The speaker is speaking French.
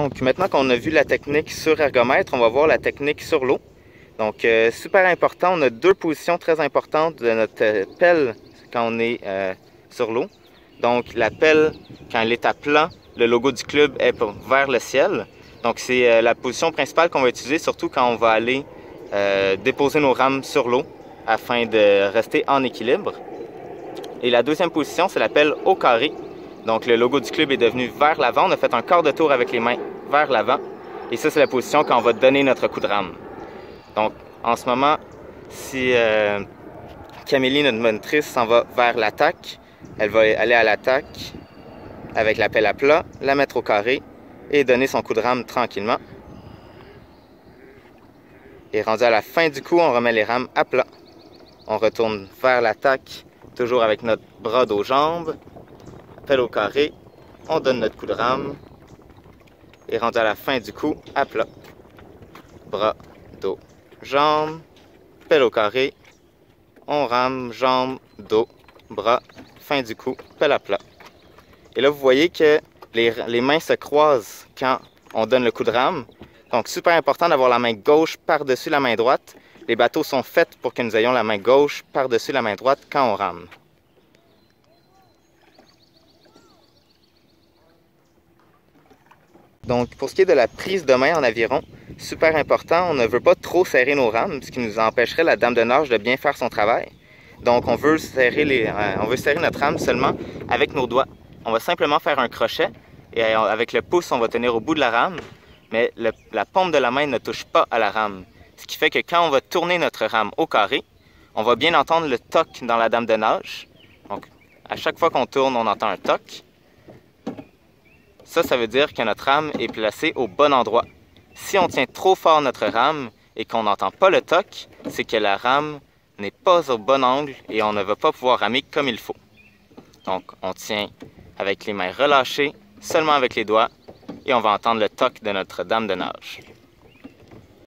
Donc maintenant qu'on a vu la technique sur ergomètre, on va voir la technique sur l'eau. Donc super important, on a deux positions très importantes de notre pelle quand on est sur l'eau. Donc la pelle, quand elle est à plat, le logo du club est vers le ciel. Donc c'est la position principale qu'on va utiliser, surtout quand on va aller déposer nos rames sur l'eau afin de rester en équilibre. Et la deuxième position, c'est la pelle au carré. Donc le logo du club est devenu vers l'avant. On a fait un quart de tour avec les mains vers l'avant. Et ça, c'est la position quand on va donner notre coup de rame. Donc en ce moment, si Camélie, notre monitrice, s'en va vers l'attaque, elle va aller à l'attaque avec la pelle à plat, la mettre au carré et donner son coup de rame tranquillement. Et rendu à la fin du coup, on remet les rames à plat. On retourne vers l'attaque, toujours avec notre bras dos jambes, pelle au carré, on donne notre coup de rame et rendu à la fin du coup, à plat. Bras, dos, jambes, pelle au carré, on rame, jambes, dos, bras, fin du coup, pelle à plat. Et là, vous voyez que les mains se croisent quand on donne le coup de rame. Donc, super important d'avoir la main gauche par-dessus la main droite. Les bateaux sont faits pour que nous ayons la main gauche par-dessus la main droite quand on rame. Donc, pour ce qui est de la prise de main en aviron, super important, on ne veut pas trop serrer nos rames, ce qui nous empêcherait la dame de nage de bien faire son travail. Donc, on veut serrer notre rame seulement avec nos doigts. On va simplement faire un crochet et avec le pouce, on va tenir au bout de la rame, mais la paume de la main ne touche pas à la rame. Ce qui fait que quand on va tourner notre rame au carré, on va bien entendre le toc dans la dame de nage. Donc, à chaque fois qu'on tourne, on entend un toc. Ça veut dire que notre rame est placée au bon endroit. Si on tient trop fort notre rame et qu'on n'entend pas le toc, c'est que la rame n'est pas au bon angle et on ne va pas pouvoir ramer comme il faut. Donc, on tient avec les mains relâchées, seulement avec les doigts, et on va entendre le toc de notre dame de nage.